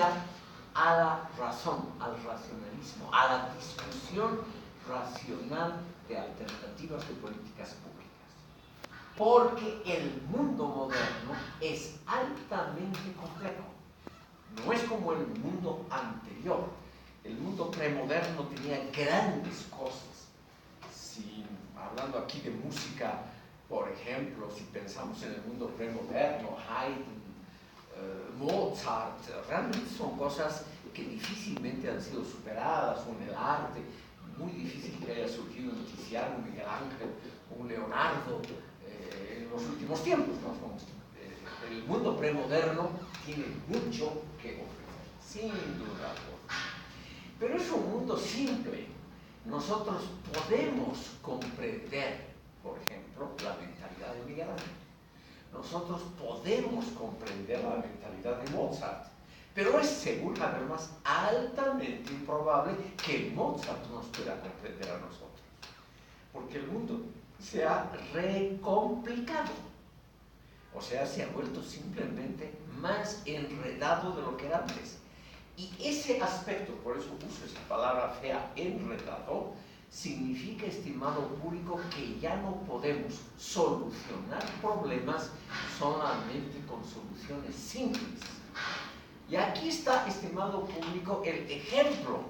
salida a la razón, al racionalismo, a la discusión racional de alternativas de políticas públicas. Porque el mundo moderno es altamente complejo. No es como el mundo anterior. El mundo premoderno tenía grandes cosas. Si, hablando aquí de música, por ejemplo, si pensamos en el mundo premoderno, Haydn, Mozart, realmente son cosas que difícilmente han sido superadas, o en el arte, muy difícil que haya surgido un Tiziano, un Miguel Ángel, un Leonardo en los últimos tiempos, ¿no? El mundo premoderno tiene mucho que ofrecer, sin duda. Pero es un mundo simple. Nosotros podemos comprender, por ejemplo, la mentalidad de Miguel Ángel. Nosotros podemos comprender la mentalidad de Mozart. Pero es, según Habermas, altamente improbable que Mozart nos pueda comprender a nosotros. Porque el mundo se ha recomplicado. O sea, se ha vuelto simplemente más enredado de lo que era antes. Y ese aspecto, por eso uso esa palabra fea, enredado, significa, estimado público, que ya no podemos solucionar problemas solamente con soluciones simples. Y aquí está, estimado público, el ejemplo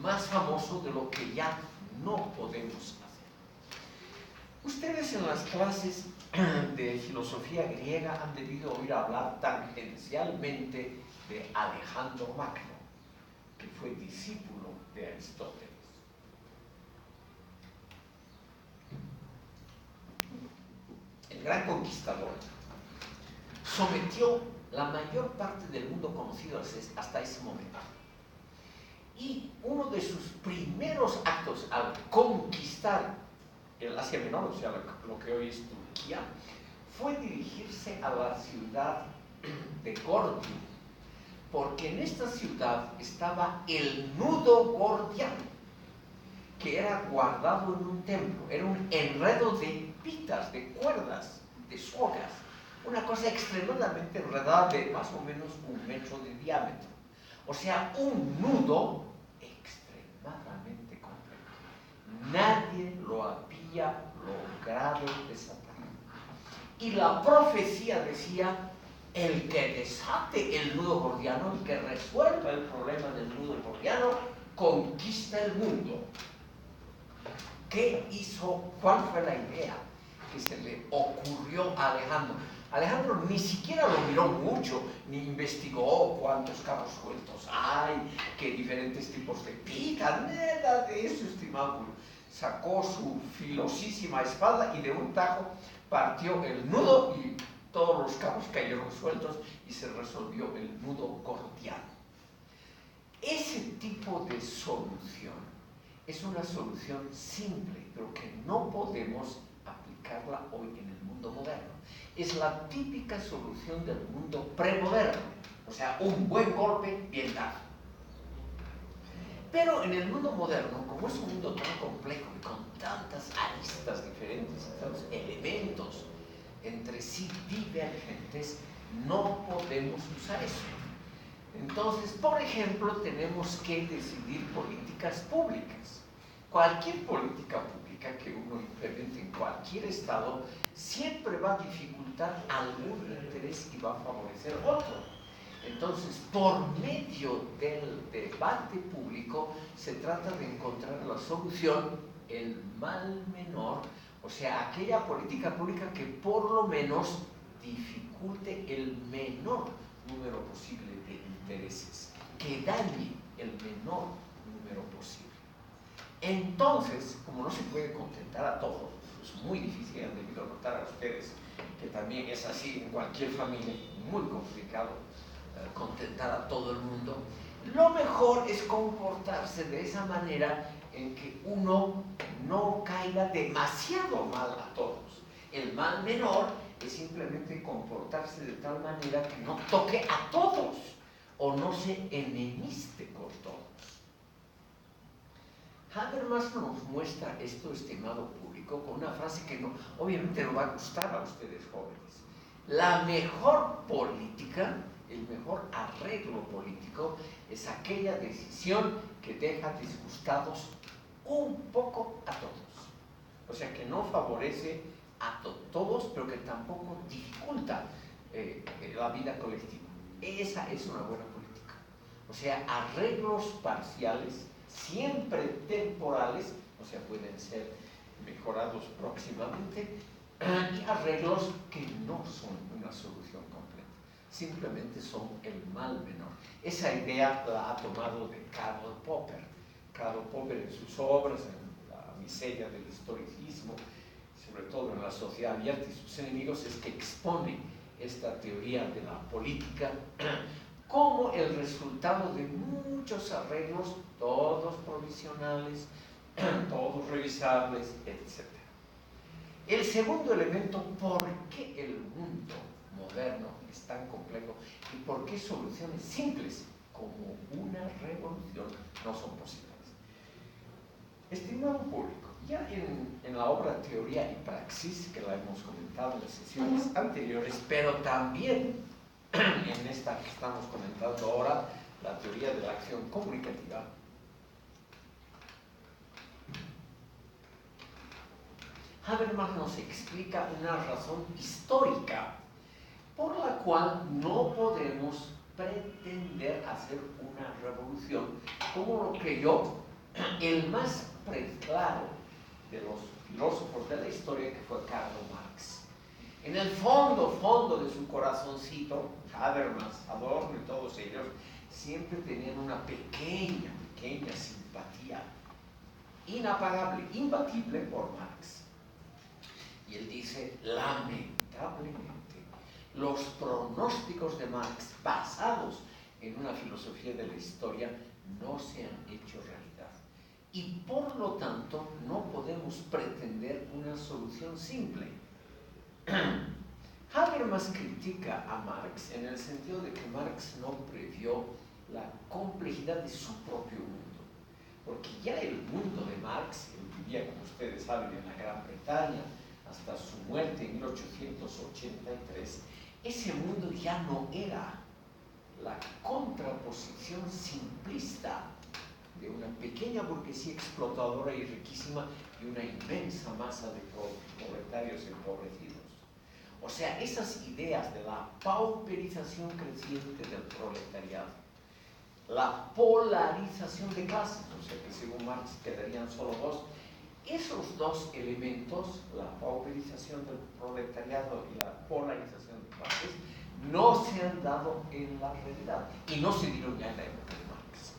más famoso de lo que ya no podemos hacer. Ustedes en las clases de filosofía griega han debido oír hablar tangencialmente de Alejandro Magno, que fue discípulo de Aristóteles. El gran conquistador sometió la mayor parte del mundo conocido hasta ese momento. Y uno de sus primeros actos al conquistar el Asia Menor, o sea, lo que hoy es Turquía, fue dirigirse a la ciudad de Gordio, porque en esta ciudad estaba el nudo gordiano, que era guardado en un templo. Era un enredo de pitas, de cuerdas, de sogas, una cosa extremadamente enredada de más o menos 1 metro de diámetro. O sea, un nudo extremadamente complejo. Nadie lo había logrado desatar. Y la profecía decía: el que desate el nudo gordiano, el que resuelva el problema del nudo gordiano, conquista el mundo. ¿Qué hizo? ¿Cuál fue la idea que se le ocurrió a Alejandro? Alejandro ni siquiera lo miró mucho, ni investigó cuántos cabos sueltos hay, qué diferentes tipos de pitas, nada de eso, estimado. Sacó su filosísima espada y de un tajo partió el nudo y todos los cabos cayeron sueltos y se resolvió el nudo gordiano. Ese tipo de solución es una solución simple, pero que no podemos aplicarla hoy en el mundo moderno. Es la típica solución del mundo premoderno, o sea, un buen golpe bien dado. Pero en el mundo moderno, como es un mundo tan complejo y con tantas aristas diferentes, tantos elementos entre sí divergentes, no podemos usar eso. Entonces, por ejemplo, tenemos que decidir políticas públicas. Cualquier política pública que uno implemente en cualquier estado siempre va a dificultar algún interés y va a favorecer otro. Entonces, por medio del debate público se trata de encontrar la solución, el mal menor, o sea, aquella política pública que por lo menos dificulte el menor número posible de intereses, que dañe el menor número posible. Entonces, como no se puede contentar a todos, es muy difícil, han debido notar a ustedes que también es así en cualquier familia, muy complicado contentar a todo el mundo. Lo mejor es comportarse de esa manera en que uno no caiga demasiado mal a todos. El mal menor es simplemente comportarse de tal manera que no toque a todos o no se enemiste con todos. Habermas nos muestra esto, estimado público, con una frase que obviamente no va a gustar a ustedes jóvenes. La mejor política el mejor arreglo político es aquella decisión que deja disgustados un poco a todos. O sea, que no favorece a todos, pero que tampoco dificulta la vida colectiva. Esa es una buena política. O sea, arreglos parciales, siempre temporales, o sea, pueden ser mejorados próximamente, y arreglos que no son una solución completa, simplemente son el mal menor. Esa idea la ha tomado de Karl Popper. Karl Popper en sus obras, en La miseria del historicismo, sobre todo en La sociedad abierta y sus enemigos, es que expone esta teoría de la política como el resultado de muchos arreglos, todos provisionales, todos revisables, etc. El segundo elemento, ¿por qué el mundo moderno es tan complejo y por qué soluciones simples como una revolución no son posibles? Estimado público, ya en la obra Teoría y Praxis, que la hemos comentado en las sesiones anteriores, pero también en esta que estamos comentando ahora, la teoría de la acción comunicativa, Habermas nos explica una razón histórica por la cual no podemos pretender hacer una revolución como lo creyó el más claro de los filósofos de la historia, que fue Karl Marx. En el fondo de su corazoncito, Habermas, Adorno y todos ellos siempre tenían una pequeña simpatía inapagable, imbatible por Marx. Y él dice, lamentablemente, los pronósticos de Marx basados en una filosofía de la historia no se han hecho realidad. Y por lo tanto no podemos pretender una solución simple. Habermas critica a Marx en el sentido de que Marx no previó la complejidad de su propio mundo. Porque ya el mundo de Marx, él vivía, como ustedes saben, en la Gran Bretaña, hasta su muerte en 1883, ese mundo ya no era la contraposición simplista de una pequeña burguesía explotadora y riquísima y una inmensa masa de proletarios empobrecidos. O sea, esas ideas de la pauperización creciente del proletariado, la polarización de clases, o sea que según Marx quedarían solo dos, esos dos elementos, la pauperización del proletariado y la polarización de clases, no se han dado en la realidad y no se dieron ya en la época de Marx.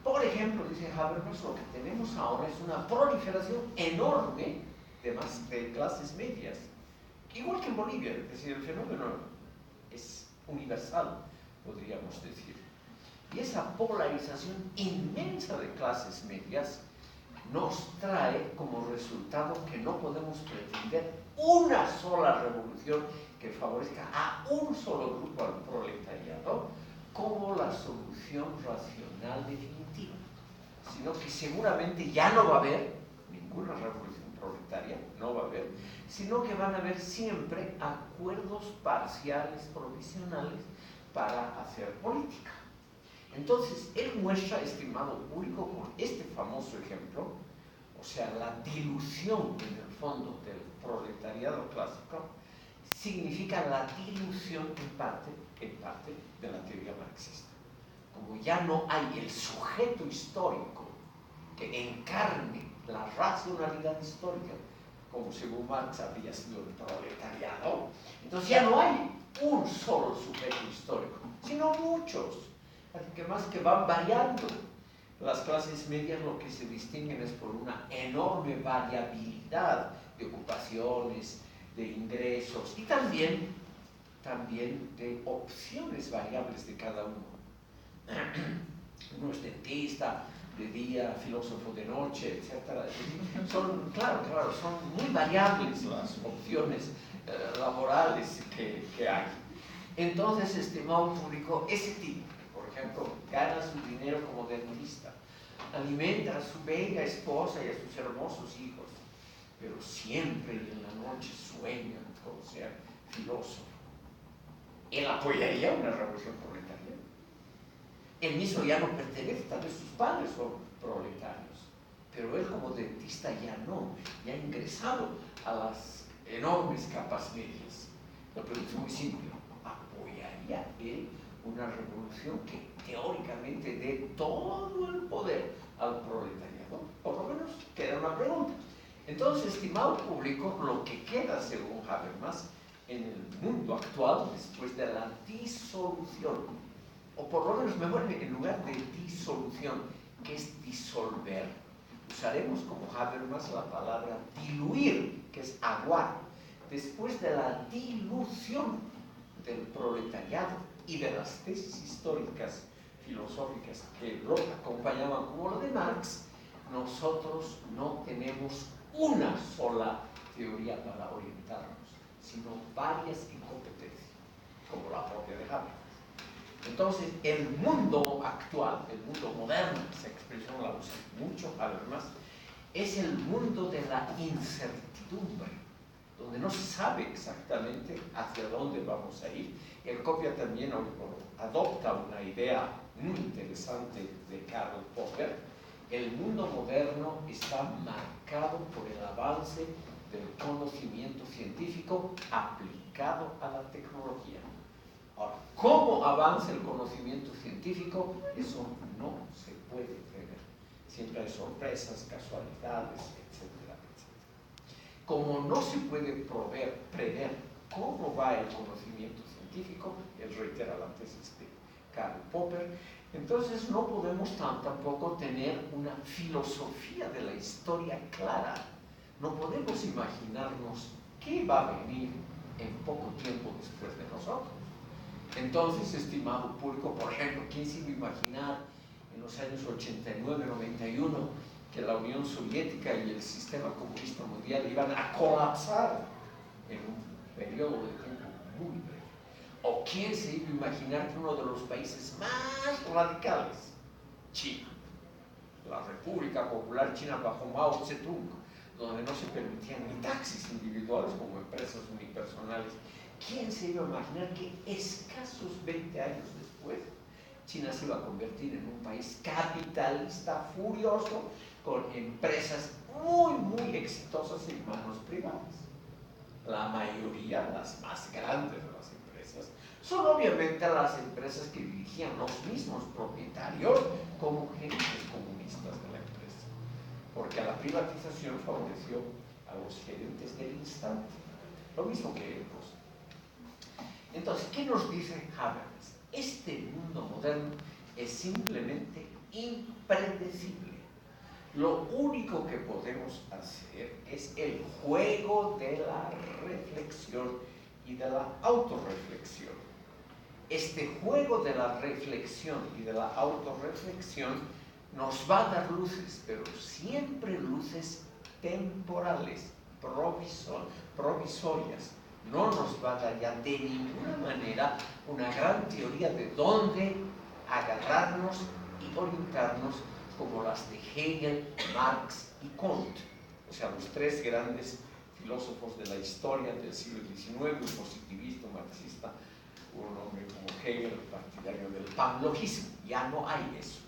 Por ejemplo, dice Habermas, lo que tenemos ahora es una proliferación enorme de clases medias, igual que en Bolivia, es decir, el fenómeno es universal, podríamos decir. Y esa polarización inmensa de clases medias nos trae como resultado que no podemos pretender una sola revolución que favorezca a un solo grupo al proletariado como la solución racional definitiva, sino que seguramente ya no va a haber ninguna revolución proletaria, no va a haber, sino que van a haber siempre acuerdos parciales provisionales para hacer política. Entonces, él muestra, estimado público, con este famoso ejemplo, o sea, la dilución en el fondo del proletariado clásico, significa la dilución en parte de la teoría marxista. Como ya no hay el sujeto histórico que encarne la racionalidad histórica, como según Marx habría sido el proletariado, entonces ya no hay un solo sujeto histórico, sino muchos, que más que van variando. Las clases medias lo que se distinguen es por una enorme variabilidad de ocupaciones, de ingresos y también de opciones variables de cada uno. Uno es dentista de día, filósofo de noche, etc. Son, claro, son muy variables las opciones laborales que hay. Entonces, estimado público, ese tipo, por ejemplo, gana su dinero como dentista, alimenta a su bella esposa y a sus hermosos hijos, pero siempre en la noche sueña con ser filósofo. él apoyaría una revolución proletaria. Él mismo ya no pertenece, tal vez sus padres son proletarios, pero él como dentista ya no, ya ha ingresado a las enormes capas medias. La pregunta es muy simple: ¿apoyaría él una revolución que teóricamente dé todo el poder al proletariado? Por lo menos queda una pregunta. Entonces, estimado público, lo que queda, según Habermas, en el mundo actual, después de la disolución, o por lo menos mejor, en lugar de disolución, que es disolver, usaremos como Habermas la palabra diluir, que es aguar. Después de la dilución del proletariado y de las tesis históricas filosóficas que lo acompañaban, como lo de Marx, nosotros no tenemos una sola teoría para orientarnos, sino varias en competencia, como la propia de Habermas. Entonces, el mundo actual, el mundo moderno, esa expresión la usa mucho Habermas, es el mundo de la incertidumbre, donde no se sabe exactamente hacia dónde vamos a ir. Él copia también o adopta una idea muy interesante de Karl Popper. El mundo moderno está marcado por el avance del conocimiento científico aplicado a la tecnología. Ahora, ¿cómo avanza el conocimiento científico? Eso no se puede prever. Siempre hay sorpresas, casualidades, etcétera, etcétera. Como no se puede prever cómo va el conocimiento científico, él reitera la tesis de Karl Popper, entonces no podemos tampoco tener una filosofía de la historia clara. No podemos imaginarnos qué va a venir en poco tiempo después de nosotros. Entonces, estimado público, por ejemplo, ¿quién se iba a imaginar en los años 89-91 que la Unión Soviética y el sistema comunista mundial iban a colapsar en un periodo de tiempo muy breve? ¿O quién se iba a imaginar que uno de los países más radicales, China, la República Popular China bajo Mao Zedong, donde no se permitían ni taxis individuales como empresas unipersonales, quién se iba a imaginar que escasos 20 años después China se iba a convertir en un país capitalista furioso con empresas muy exitosas en manos privadas? La mayoría, las más grandes de las empresas, son obviamente las empresas que dirigían los mismos propietarios como gerentes comunistas de la empresa, porque la privatización favoreció a los gerentes del instante, lo mismo que ellos. Entonces, ¿qué nos dice Habermas? Este mundo moderno es simplemente impredecible. Lo único que podemos hacer es el juego de la reflexión y de la autorreflexión. Este juego de la reflexión y de la autorreflexión nos va a dar luces, pero siempre luces temporales, provisorias. No nos va a dar ya de ninguna manera una gran teoría de dónde agarrarnos y orientarnos, como las de Hegel, Marx y Comte, o sea, los tres grandes filósofos de la historia del siglo XIX, un positivista, un marxista, un hombre como Hegel, partidario del panlogismo. Ya no hay eso.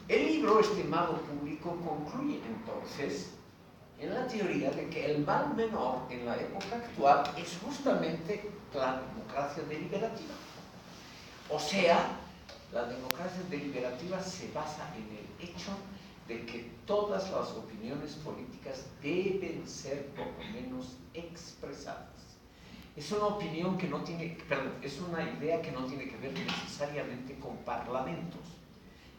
El libro, estimado público, concluye entonces en la teoría de que el mal menor en la época actual es justamente la democracia deliberativa. O sea, la democracia deliberativa se basa en el hecho de que todas las opiniones políticas deben ser por lo menos expresadas. Es una opinión que no tiene, perdón, es una idea que no tiene que ver necesariamente con parlamentos,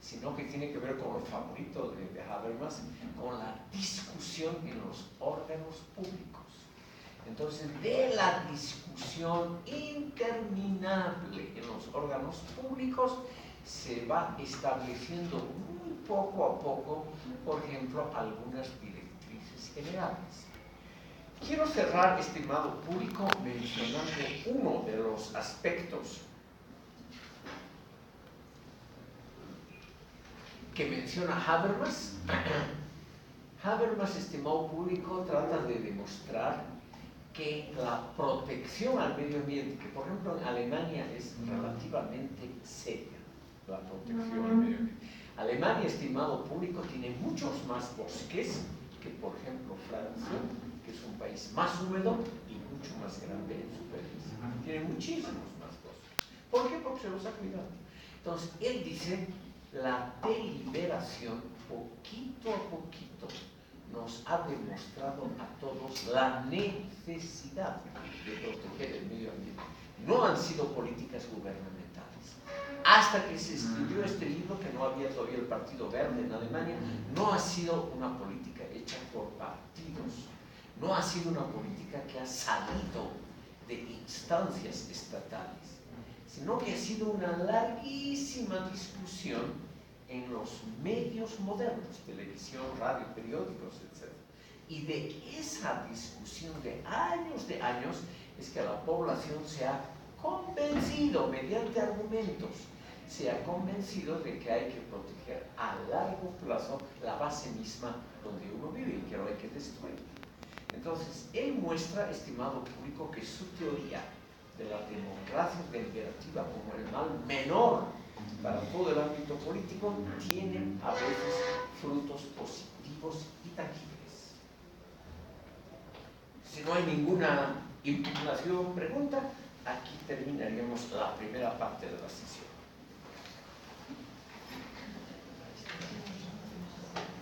sino que tiene que ver con el favorito de Habermas, con la discusión en los órganos públicos. Entonces, de la discusión interminable en los órganos públicos se va estableciendo muy poco a poco, por ejemplo, algunas directrices generales. Quiero cerrar, estimado público, mencionando uno de los aspectos que menciona Habermas. Habermas, estimado público, trata de demostrar que la protección al medio ambiente, que por ejemplo en Alemania es relativamente seria, la protección al medio ambiente. Alemania, estimado público, tiene muchos más bosques que, por ejemplo, Francia, que es un país más húmedo y mucho más grande en superficie. Tiene muchísimos más bosques. ¿Por qué? Porque se los ha cuidado. Entonces, él dice, la deliberación, poquito a poquito, nos ha demostrado a todos la necesidad de proteger el medio ambiente. No han sido políticas gubernamentales. Hasta que se escribió este libro, que no había todavía el Partido Verde en Alemania, no ha sido una política hecha por partidos, no ha sido una política que ha salido de instancias estatales, sino que ha sido una larguísima discusión en los medios modernos, televisión, radio, periódicos, etc. Y de esa discusión de años es que la población se ha convencido mediante argumentos, se ha convencido de que hay que proteger a largo plazo la base misma donde uno vive y que no hay que destruir. Entonces, él muestra, estimado público, que su teoría de la democracia deliberativa como el mal menor para todo el ámbito político tiene a veces frutos positivos y tangibles. Si no hay ninguna impugnación, pregunta, aquí terminaríamos la primera parte de la sesión.